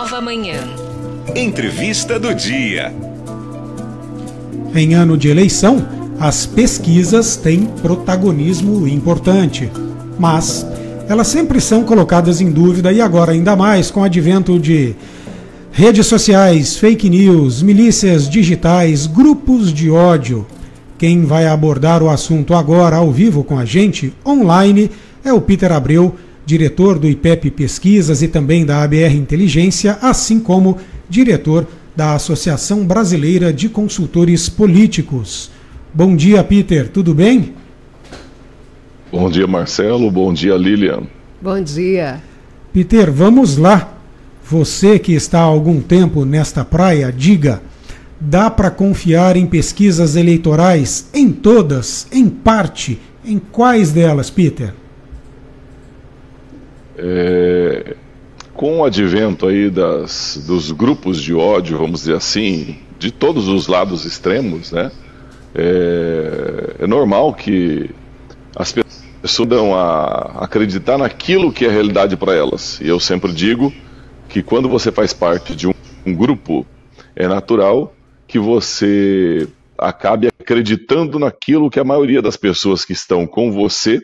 Nova Manhã. Entrevista do dia. Em ano de eleição, as pesquisas têm protagonismo importante, mas elas sempre são colocadas em dúvida e agora ainda mais com o advento de redes sociais, fake news, milícias digitais, grupos de ódio. Quem vai abordar o assunto agora ao vivo com a gente, online, é o Peter Abreu, diretor do IPEP Pesquisas e também da ABR Inteligência, assim como diretor da Associação Brasileira de Consultores Políticos. Bom dia, Peter, tudo bem? Bom dia, Marcelo. Bom dia, Lilian. Bom dia. Peter, vamos lá. Você que está há algum tempo nesta praia, diga, dá para confiar em pesquisas eleitorais? Em todas? Em parte? Em quais delas, Peter? Com o advento aí dos grupos de ódio, vamos dizer assim, de todos os lados extremos, né? É normal que as pessoas dão a acreditar naquilo que é realidade para elas. E eu sempre digo que quando você faz parte de um grupo, é natural que você acabe acreditando naquilo que a maioria das pessoas que estão com você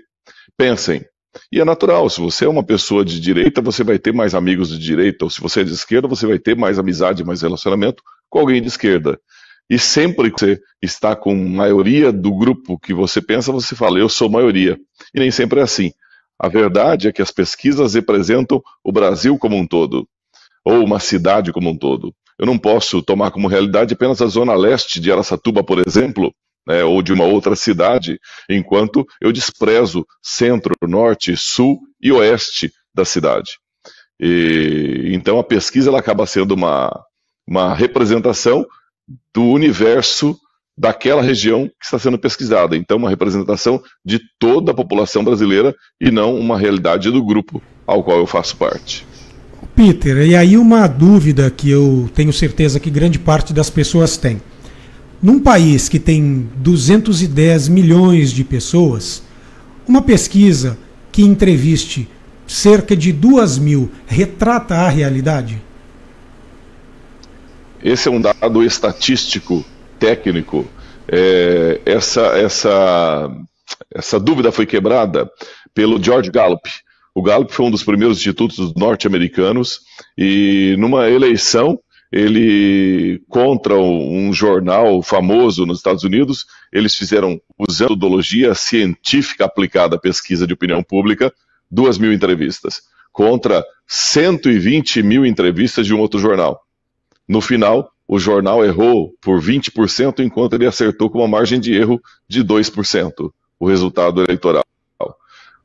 pensem. E é natural, se você é uma pessoa de direita, você vai ter mais amigos de direita, ou se você é de esquerda, você vai ter mais amizade, mais relacionamento com alguém de esquerda. E sempre que você está com maioria do grupo que você pensa, você fala, eu sou maioria. E nem sempre é assim. A verdade é que as pesquisas representam o Brasil como um todo, ou uma cidade como um todo. Eu não posso tomar como realidade apenas a zona leste de Araçatuba, por exemplo, ou de uma outra cidade, enquanto eu desprezo centro, norte, sul e oeste da cidade. Então a pesquisa ela acaba sendo uma representação do universo daquela região que está sendo pesquisada. Então uma representação de toda a população brasileira e não uma realidade do grupo ao qual eu faço parte. Peter, e aí uma dúvida que eu tenho certeza que grande parte das pessoas tem. Num país que tem 210 milhões de pessoas, uma pesquisa que entreviste cerca de 2.000 retrata a realidade? Esse é um dado estatístico, técnico. Essa dúvida foi quebrada pelo George Gallup. O Gallup foi um dos primeiros institutos norte-americanos e numa eleição ele, contra um jornal famoso nos Estados Unidos, eles fizeram, usando metodologia científica aplicada à pesquisa de opinião pública, 2.000 entrevistas, contra 120 mil entrevistas de um outro jornal. No final, o jornal errou por 20%, enquanto ele acertou com uma margem de erro de 2%, o resultado eleitoral.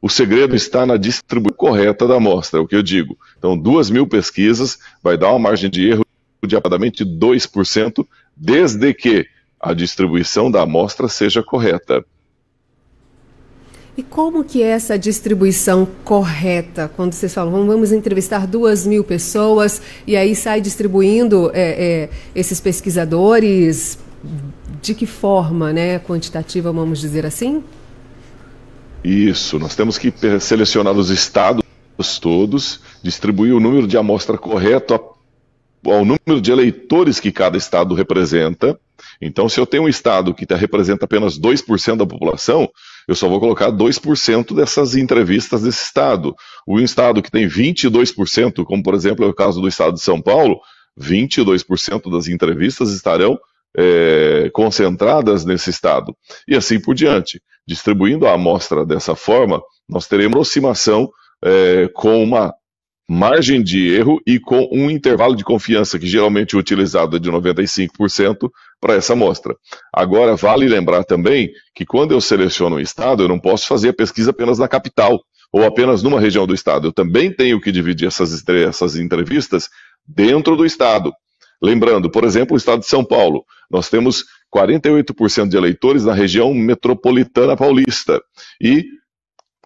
O segredo está na distribuição correta da amostra, é o que eu digo. Então, 2.000 pesquisas vai dar uma margem de erro de aproximadamente 2%, desde que a distribuição da amostra seja correta. E como que é essa distribuição correta? Quando vocês falam, vamos entrevistar 2.000 pessoas e aí sai distribuindo esses pesquisadores, de que forma, né, quantitativa, vamos dizer assim? Isso, nós temos que selecionar os estados todos, distribuir o número de amostra correto ao número de eleitores que cada estado representa. Então, se eu tenho um estado que representa apenas 2% da população, eu só vou colocar 2% dessas entrevistas desse estado. Um estado que tem 22%, como por exemplo é o caso do estado de São Paulo, 22% das entrevistas estarão concentradas nesse estado. E assim por diante. Distribuindo a amostra dessa forma, nós teremos aproximação com uma margem de erro e com um intervalo de confiança que geralmente é utilizado de 95% para essa amostra. Agora, vale lembrar também que quando eu seleciono um estado, eu não posso fazer a pesquisa apenas na capital ou apenas numa região do estado. Eu também tenho que dividir essas entrevistas dentro do estado. Lembrando, por exemplo, o estado de São Paulo, nós temos 48% de eleitores na região metropolitana paulista e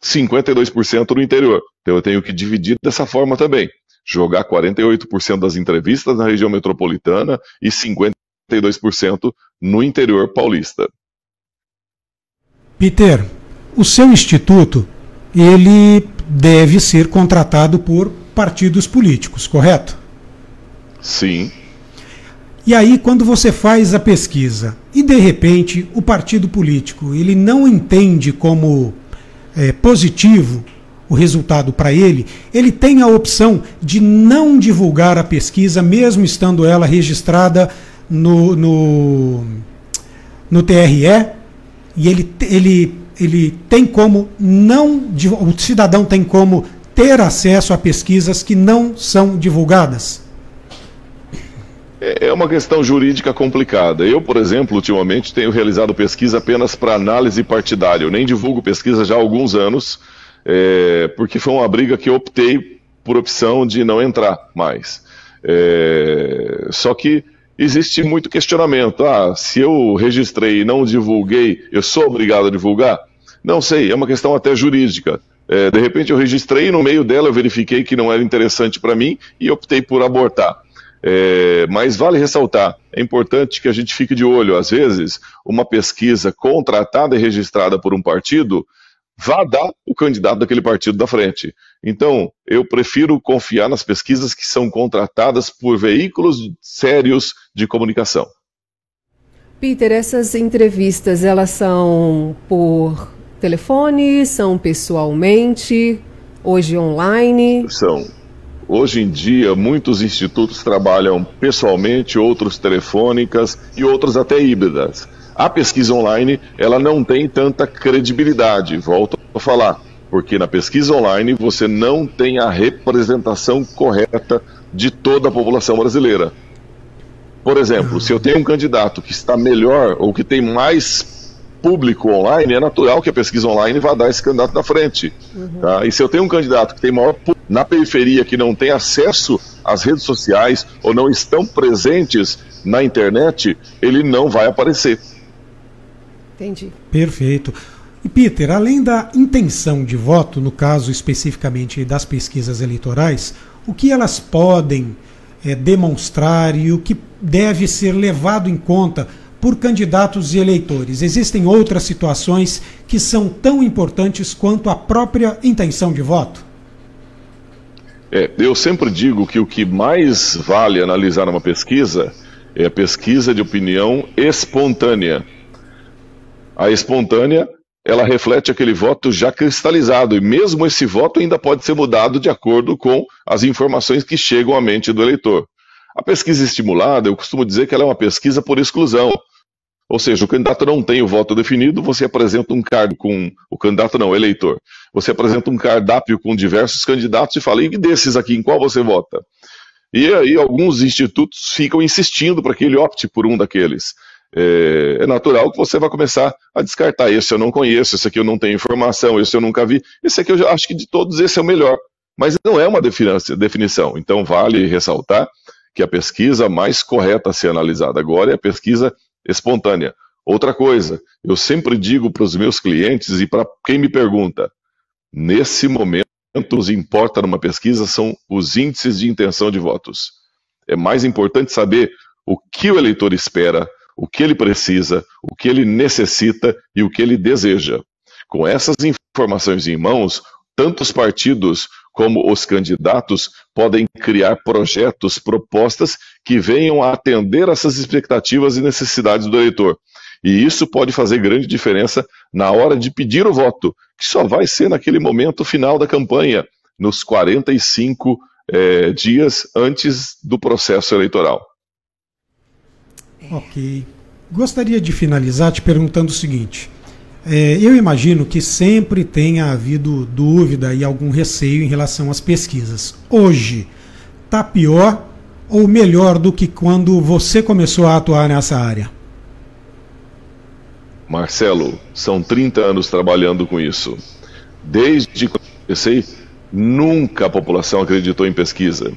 52% no interior. Então eu tenho que dividir dessa forma também. Jogar 48% das entrevistas na região metropolitana e 52% no interior paulista. Peter, o seu instituto, ele deve ser contratado por partidos políticos, correto? Sim. E aí, quando você faz a pesquisa e, de repente, o partido político ele não entende como positivo o resultado para ele, ele tem a opção de não divulgar a pesquisa, mesmo estando ela registrada no TRE, e ele tem como não, o cidadão tem como ter acesso a pesquisas que não são divulgadas. É uma questão jurídica complicada. Eu, por exemplo, ultimamente tenho realizado pesquisa apenas para análise partidária. Eu nem divulgo pesquisa já há alguns anos, porque foi uma briga que eu optei por opção de não entrar mais. Só que existe muito questionamento. Se eu registrei e não divulguei, eu sou obrigado a divulgar? Não sei, é uma questão até jurídica. De repente eu registrei e no meio dela eu verifiquei que não era interessante para mim e optei por abortar. Mas vale ressaltar, é importante que a gente fique de olho. Às vezes, uma pesquisa contratada e registrada por um partido vai dar o candidato daquele partido da frente. Então, eu prefiro confiar nas pesquisas que são contratadas por veículos sérios de comunicação. Peter, essas entrevistas, elas são por telefone, são pessoalmente, hoje online? São. Hoje em dia, muitos institutos trabalham pessoalmente, outros telefônicas e outros até híbridas. A pesquisa online, ela não tem tanta credibilidade, volto a falar, porque na pesquisa online você não tem a representação correta de toda a população brasileira. Por exemplo, se eu tenho um candidato que está melhor ou que tem mais público online, é natural que a pesquisa online vá dar esse candidato na frente. Tá? E se eu tenho um candidato que tem maior público na periferia, que não tem acesso às redes sociais ou não estão presentes na internet, ele não vai aparecer. Entendi. Perfeito. E Peter, além da intenção de voto, no caso especificamente das pesquisas eleitorais, o que elas podem demonstrar e o que deve ser levado em conta por candidatos e eleitores? Existem outras situações que são tão importantes quanto a própria intenção de voto? Eu sempre digo que o que mais vale analisar numa pesquisa é a pesquisa de opinião espontânea. A espontânea, ela reflete aquele voto já cristalizado, e mesmo esse voto ainda pode ser mudado de acordo com as informações que chegam à mente do eleitor. A pesquisa estimulada, eu costumo dizer que ela é uma pesquisa por exclusão. Ou seja, o candidato não tem o voto definido, você apresenta um cardápio com... O candidato não, o eleitor. Você apresenta um cardápio com diversos candidatos e fala, e desses aqui, em qual você vota? E aí alguns institutos ficam insistindo para que ele opte por um daqueles. É natural que você vai começar a descartar. Esse eu não conheço, esse aqui eu não tenho informação, esse eu nunca vi. Esse aqui eu já acho que de todos esse é o melhor. Mas não é uma definição. Então vale ressaltar que a pesquisa mais correta a ser analisada agora é a pesquisa espontânea. Outra coisa, eu sempre digo para os meus clientes e para quem me pergunta, nesse momento o que importa numa pesquisa são os índices de intenção de votos. É mais importante saber o que o eleitor espera, o que ele precisa, o que ele necessita e o que ele deseja. Com essas informações em mãos, tanto os partidos como os candidatos podem criar projetos, propostas que venham a atender essas expectativas e necessidades do eleitor. E isso pode fazer grande diferença na hora de pedir o voto, que só vai ser naquele momento final da campanha, nos 45 dias antes do processo eleitoral. Ok. Gostaria de finalizar te perguntando o seguinte. Eu imagino que sempre tenha havido dúvida e algum receio em relação às pesquisas. Hoje, está pior ou melhor do que quando você começou a atuar nessa área? Marcelo, são 30 anos trabalhando com isso. Desde que comecei, nunca a população acreditou em pesquisa.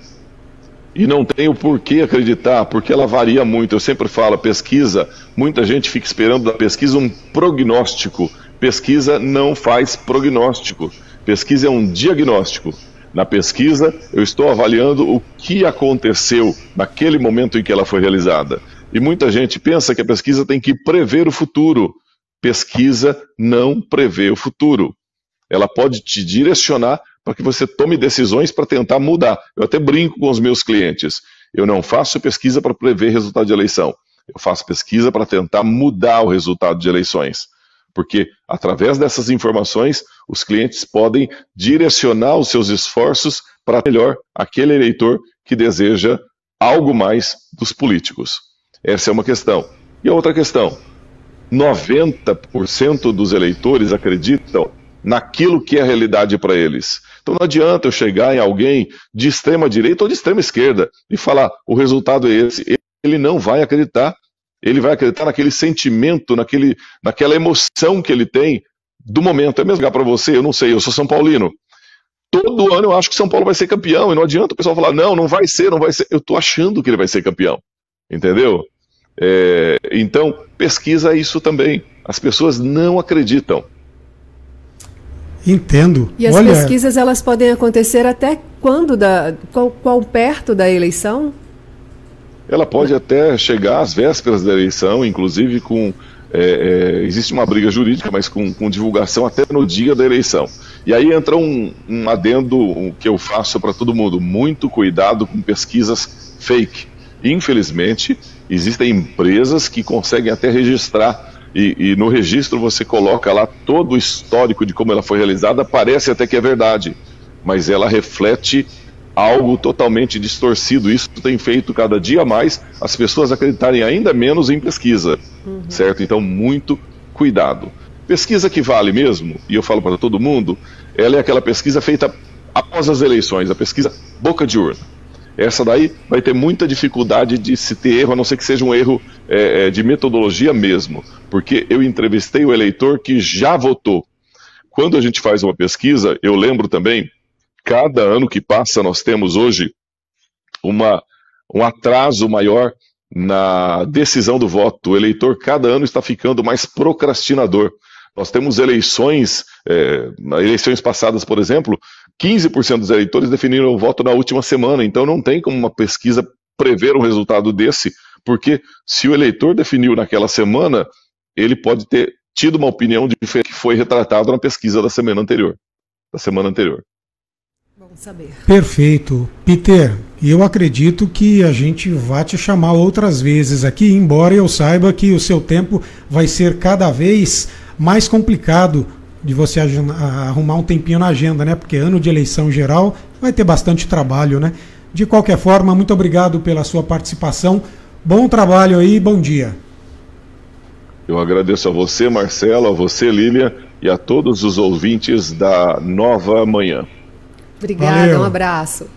E não tem o porquê acreditar, porque ela varia muito. Eu sempre falo, pesquisa, muita gente fica esperando da pesquisa um prognóstico. Pesquisa não faz prognóstico. Pesquisa é um diagnóstico. Na pesquisa, eu estou avaliando o que aconteceu naquele momento em que ela foi realizada. E muita gente pensa que a pesquisa tem que prever o futuro. Pesquisa não prevê o futuro. Ela pode te direcionar para que você tome decisões para tentar mudar. Eu até brinco com os meus clientes. Eu não faço pesquisa para prever resultado de eleição. Eu faço pesquisa para tentar mudar o resultado de eleições. Porque, através dessas informações, os clientes podem direcionar os seus esforços para melhor aquele eleitor que deseja algo mais dos políticos. Essa é uma questão. E a outra questão, 90% dos eleitores acreditam naquilo que é a realidade para eles. Então não adianta eu chegar em alguém de extrema direita ou de extrema esquerda e falar, o resultado é esse. Ele não vai acreditar. Ele vai acreditar naquele sentimento, naquela emoção que ele tem do momento. É mesmo para você, eu não sei, eu sou São Paulino. Todo ano eu acho que São Paulo vai ser campeão, e não adianta o pessoal falar, não vai ser. Eu estou achando que ele vai ser campeão, entendeu? Então, pesquisa isso também. As pessoas não acreditam. Entendo. E as pesquisas, elas podem acontecer até quando? Qual perto da eleição? Ela pode até chegar às vésperas da eleição, inclusive com... existe uma briga jurídica, mas com divulgação até no dia da eleição. E aí entra um adendo que eu faço para todo mundo. Muito cuidado com pesquisas fake. Infelizmente, existem empresas que conseguem até registrar, e no registro você coloca lá todo o histórico de como ela foi realizada, parece até que é verdade, mas ela reflete algo totalmente distorcido. Isso tem feito cada dia mais as pessoas acreditarem ainda menos em pesquisa, certo? Então, muito cuidado. Pesquisa que vale mesmo, e eu falo para todo mundo, ela é aquela pesquisa feita após as eleições, a pesquisa boca de urna. Essa daí vai ter muita dificuldade de se ter erro, a não ser que seja um erro de metodologia mesmo, porque eu entrevistei o eleitor que já votou. Quando a gente faz uma pesquisa, eu lembro também, cada ano que passa, nós temos hoje um atraso maior na decisão do voto. O eleitor, cada ano, está ficando mais procrastinador. Nós temos eleições passadas, por exemplo, 15% dos eleitores definiram o voto na última semana. Então não tem como uma pesquisa prever um resultado desse, porque se o eleitor definiu naquela semana, ele pode ter tido uma opinião diferente que foi retratada na pesquisa da semana anterior. Bom saber. Perfeito. Peter, eu acredito que a gente vai te chamar outras vezes aqui, embora eu saiba que o seu tempo vai ser cada vez mais complicado de você arrumar um tempinho na agenda, né? Porque ano de eleição geral vai ter bastante trabalho, né? De qualquer forma, muito obrigado pela sua participação. Bom trabalho aí, bom dia. Eu agradeço a você, Marcelo, a você, Lília, e a todos os ouvintes da Nova Manhã. Obrigada, um abraço.